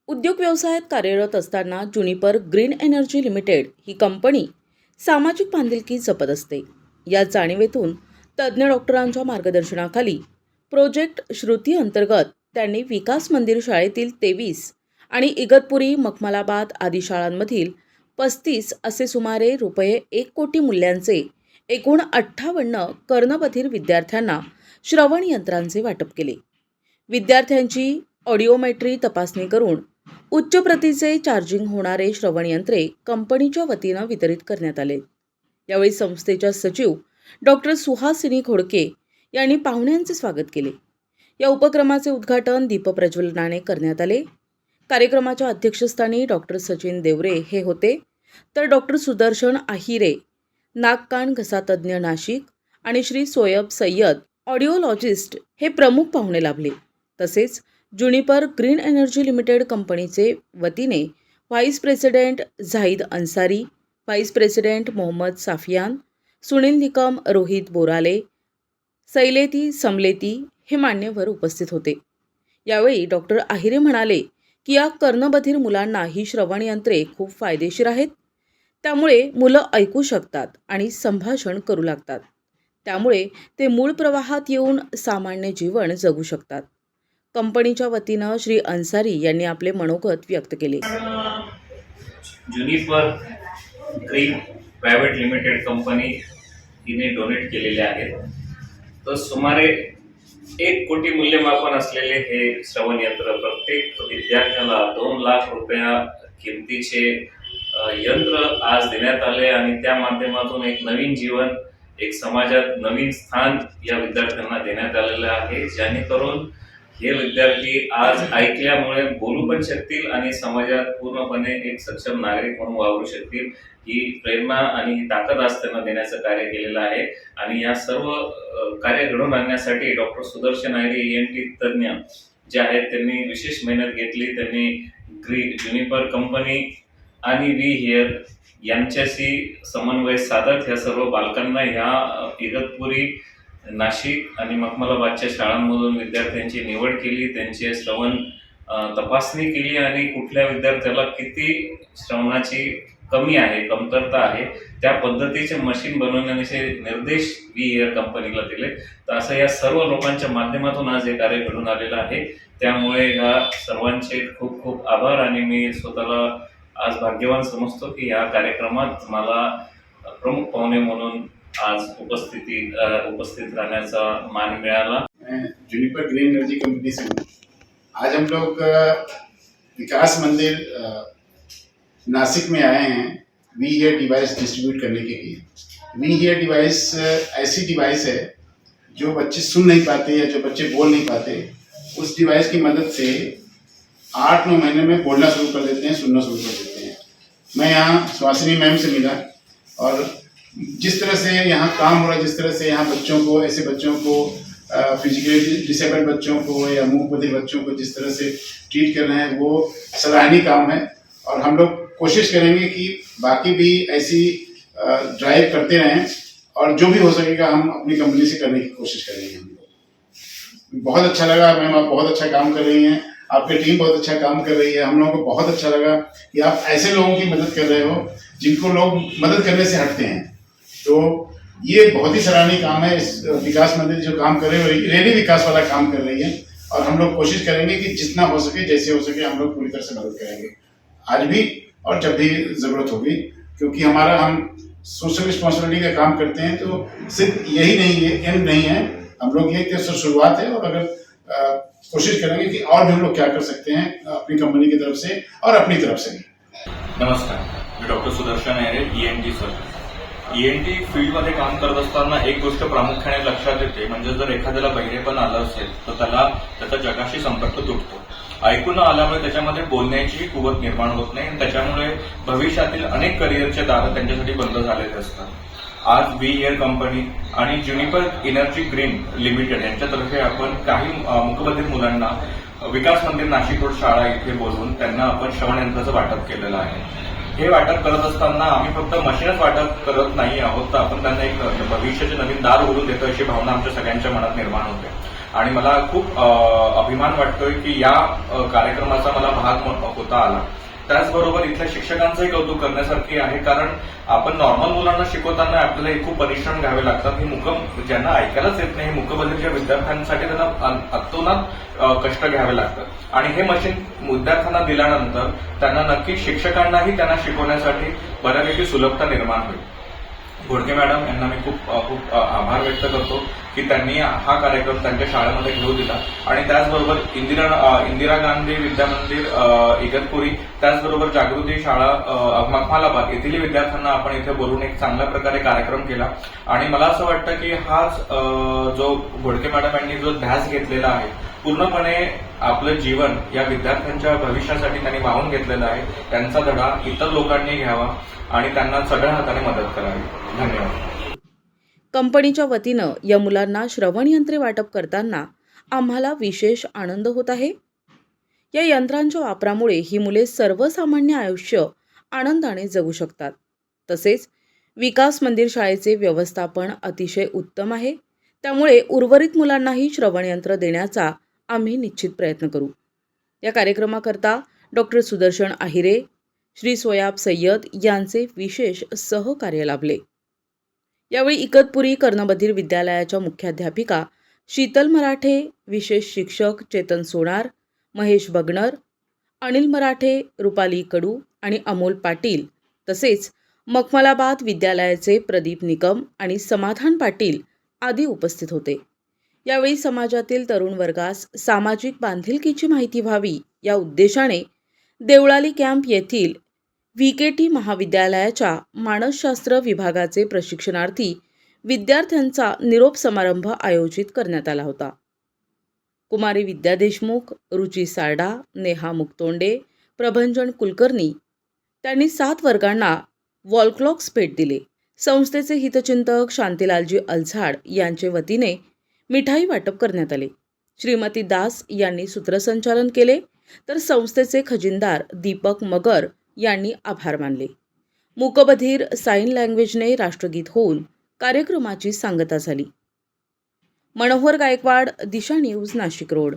उद्योग व्यवसायात कार्यरत असताना ज्युनिपर ग्रीन एनर्जी लिमिटेड ही कंपनी सामाजिक बांधिलकी जपत असते. या जाणीवेतून तज्ज्ञ डॉक्टरांच्या मार्गदर्शनाखाली प्रोजेक्ट श्रुती अंतर्गत त्यांनी विकास मंदिर शाळेतील 23 आणि इगतपुरी मखमलाबाद आदी शाळांमधील 35 असे सुमारे रुपये 1 कोटी मूल्यांचे एकूण 58 कर्णबधिर विद्यार्थ्यांना श्रवण यंत्रांचे वाटप केले. विद्यार्थ्यांची ऑडिओमेट्री तपासणी करून उच्च प्रतीचे चार्जिंग होणारे श्रवण यंत्रे कंपनीच्या वतीनं वितरित करण्यात आले. यावेळी संस्थेच्या सचिव डॉक्टर सुहासिनी खोडके यांनी पाहुण्यांचे स्वागत केले. या उपक्रमाचे उद्घाटन दीपप्रज्वलनाने करण्यात आले. कार्यक्रमाच्या अध्यक्षस्थानी डॉक्टर सचिन देवरे हे होते, तर डॉक्टर सुदर्शन आहिरे नाक कान घसा तज्ज्ञ नाशिक आणि श्री सोयब सय्यद ऑडिओलॉजिस्ट हे प्रमुख पाहुणे लाभले. तसेच ज्युनिपर ग्रीन एनर्जी लिमिटेड कंपनीचे वतीने vice president Zahid Ansari, vice president Mohammad Safiyan, Sunil Nikam, Rohit Borale, सैलेती समलेती हे मान्यवर उपस्थित होते. यावेळी डॉक्टर आहिरे म्हणाले की या कर्णबधिर मुलांना ही श्रवण यंत्रे खूप फायदेशीर आहेत. त्यामुळे मुलं ऐकू शकतात आणि संभाषण करू लागतात. त्यामुळे ते मूळ प्रवाहात येऊन सामान्य जीवन जगू शकतात. कंपनीच्या वतीनं श्री अन्सारी यांनी आपले मनोगत व्यक्त केले. ज्युनिपर ग्रीन प्रायव्हेट लिमिटेड कंपनी हिने डोनेट केलेले आहेत. तर सुमारे 1 कोटी मूल्यमापन असलेले हे श्रवण यंत्र प्रत्येक विद्यार्थ्याला 2 लाख रुपया किमतीचे यंत्र आज देण्यात आले आणि त्या माध्यमातून एक नवीन जीवन, एक समाजात नवीन स्थान या विद्यार्थ्यांना देण्यात आलेलं आहे, जेणेकरून हे विद्यार्थी आज ऐकल्यामुळे बोलू पण शकतील आणि समाजात पूर्णपणे एक सक्षम नागरिक म्हणून वावरू शकतील. ही प्रेरणा आणि ही ताकद आज त्यांना देण्याचं कार्य केलेलं आहे. आणि या सर्व कार्य घडवून आणण्यासाठी डॉक्टर सुदर्शन आहिरे ENT तज्ज्ञ जे आहेत त्यांनी विशेष मेहनत घेतली. त्यांनी ज्युनिपर कंपनी आणि वी हिअर यांच्याशी समन्वय साधत ह्या सर्व बालकांना ह्या इगतपुरी, नाशिक आणि मखमलाबादच्या शाळांमधून विद्यार्थ्यांची निवड केली. त्यांचे श्रवण तपासणी केली आणि कुठल्या विद्यार्थ्याला किती श्रवणाची कमी आहे, कमतरता आहे, त्या पद्धतीचे मशीन बनवण्याचे निर्देश वी हिअर कंपनीला दिले. तर असं या सर्व लोकांच्या माध्यमातून आज हे कार्य घडून आलेलं आहे. त्यामुळे ह्या सर्वांचे खूप खूप आभार आणि मी स्वतःला आज भाग्यवान समजतो की या कार्यक्रमात मला प्रमुख पाहुणे म्हणून आज उपस्थित रहने मान मिला. ज्युनिपर ग्रीन एनर्जी कंपनी से हूँ. आज हम लोग विकास मंदिर नासिक में आए हैं वी हियर डिवाइस डिस्ट्रीब्यूट करने के लिए. वी हियर डिवाइस ऐसी डिवाइस है जो बच्चे सुन नहीं पाते या जो बच्चे बोल नहीं पाते, उस डिवाइस की मदद से 8-9 महीने में बोलना शुरू कर देते हैं, सुनना शुरू कर देते हैं. मैं यहाँ सुहासिनी मैम से मिला और जिस तरह से यहाँ काम हो रहा है, जिस तरह से यहाँ बच्चों को, ऐसे बच्चों को, फिजिकली डिसेबल्ड बच्चों को या मूक बधिर बच्चों को जिस तरह से ट्रीट कर रहे हैं, वो सराहनीय काम है. और हम लोग कोशिश करेंगे कि बाकी भी ऐसी ड्राइव करते रहें और जो भी हो सकेगा हम अपनी कंपनी से करने की कोशिश करेंगे. हम लोग बहुत अच्छा लगा मैम, आप बहुत अच्छा काम कर रही हैं, आपकी टीम बहुत अच्छा काम कर रही है. हम लोगों को बहुत अच्छा लगा कि आप ऐसे लोगों की मदद कर रहे हो जिनको लोग मदद करने से हटते हैं. तो ये बहुत ही सराहनीय काम है. इस विकास मंदिर जो काम कर रहे हो रेडी विकास वाला काम कर रही है और हम लोग कोशिश करेंगे कि जितना हो सके, जैसे हो सके, हम लोग पूरी तरह से मदद करेंगे आज भी और जब भी ज़रूरत होगी. क्योंकि हम सोशल रिस्पॉन्सिबिलिटी का काम करते हैं तो सिर्फ यही नहीं है, एंड नहीं है. हम लोग ये सिर्फ शुरुआत है और अगर कोशिश करेंगे कि और भी हम लोग क्या कर सकते हैं अपनी कंपनी की तरफ से और अपनी तरफ से भी. नमस्कार, मी डॉक्टर सुदर्शन आहिरे, ENT सर. ENT फील्डमध्ये काम करत असताना एक गोष्ट प्रामुख्याने लक्षात येते, म्हणजे जर एखाद्याला बहिरेपण आलं असेल तर त्याला त्याचा जगाशी संपर्क तुटतो. ऐकू न आल्यामुळे त्याच्यामध्ये बोलण्याची कुवत निर्माण होत नाही आणि त्याच्यामुळे भविष्यातील अनेक करिअरचे दार त्यांच्यासाठी बंद झालेले असतात. आज वी हिअर कंपनी आणि ज्युनिपर एनर्जी ग्रीन लिमिटेड यांच्यातर्फे आपण काही मूकबधिर मुलांना विकास मंदिर नाशिक रोड शाळा इथे बोलवून त्यांना आपण श्रवण यंत्राचं वाटप केलेलं आहे. हे वाटप करत असताना आम्ही फक्त मशीनच वाटप करत नाही आहोत, तर आपण त्यांना एक भविष्याचे नवीन दार उघडून देतो अशी भावना आमच्या सगळ्यांच्या मनात निर्माण होते. आणि मला खूप अभिमान वाटतोय की या कार्यक्रमाचा मला भाग होता आला. त्याचबरोबर इथल्या शिक्षकांचंही कौतुक करण्यासारखी आहे, कारण आपण नॉर्मल मुलांना शिकवताना आपल्याला खूप परिश्रम घ्यावे लागतात. हे ज्यांना ऐकायलाच येत नाही, मूकबधिरच्या विद्यार्थ्यांसाठी त्यांना अतोनात कष्ट घ्यावे लागतात आणि हे मशीन विद्यार्थ्यांना दिल्यानंतर त्यांना नक्की शिक्षकांनाही त्यांना शिकवण्यासाठी बऱ्यापैकी सुलभता निर्माण होईल. घोडके मॅडम यांना मी खूप आभार व्यक्त करतो की त्यांनी हा कार्यक्रम त्यांच्या शाळेमध्ये घेऊ दिला आणि त्याचबरोबर इंदिरा गांधी विद्या मंदिर इगतपुरी, त्याचबरोबर जागृती शाळा मखमालाबाद येथील विद्यार्थ्यांना आपण इथे बोलून एक चांगल्या प्रकारे कार्यक्रम केला. आणि मला असं वाटतं की हाच जो घोडके मॅडम यांनी जो ध्यास घेतलेला आहे, पूर्णपणे आपलं जीवन या विद्यार्थ्यांच्या भविष्यासाठी त्यांनी वाहून घेतलेलं आहे. त्यांचा धडा इतर लोकांनी घ्यावा आणि त्यांना सगळ्या हाताने मदत करावी. धन्यवाद. कंपनीच्या वतीनं या मुलांना श्रवण यंत्रे वाटप करताना आम्हाला विशेष आनंद होत आहे. या यंत्रांच्या वापरामुळे ही मुले सर्वसामान्य आयुष्य आनंदाने जगू शकतात. तसेच विकास मंदिर शाळेचे व्यवस्थापन अतिशय उत्तम आहे. त्यामुळे उर्वरित मुलांनाही श्रवण यंत्र देण्याचा आम्ही निश्चित प्रयत्न करू. या कार्यक्रमाकरता डॉक्टर सुदर्शन आहिरे, श्री सोयाब सय्यद यांचे विशेष सहकार्य लाभले. यावेळी इगतपुरी कर्णबधीर विद्यालयाच्या मुख्याध्यापिका शीतल मराठे, विशेष शिक्षक चेतन सोनार, महेश बगनर, अनिल मराठे, रुपाली कडू आणि अमोल पाटील, तसेच मखमलाबाद विद्यालयाचे प्रदीप निकम आणि समाधान पाटील आदी उपस्थित होते. यावेळी समाजातील तरुण वर्गास सामाजिक बांधिलकीची माहिती व्हावी या उद्देशाने देवळाली कॅम्प येथील VKT महाविद्यालयाच्या मानसशास्त्र विभागाचे प्रशिक्षणार्थी विद्यार्थ्यांचा निरोप समारंभ आयोजित करण्यात आला होता. कुमारी विद्या देशमुख, रुची सारडा, नेहा मुक्तोंडे, प्रभंजन कुलकर्णी त्यांनी 7 वर्गांना वॉलक्लॉक्स भेट दिले. संस्थेचे हितचिंतक शांतीलालजी अलझाड यांचे वतीने मिठाई वाटप करण्यात आले. श्रीमती दास यांनी सूत्रसंचालन केले, तर संस्थेचे खजिनदार दीपक मगर यांनी आभार मानले. मूकबधीर साइन लँग्वेजने राष्ट्रगीत होऊन कार्यक्रमाची सांगता झाली. मनोहर गायकवाड, दिशा न्यूज, नाशिक रोड.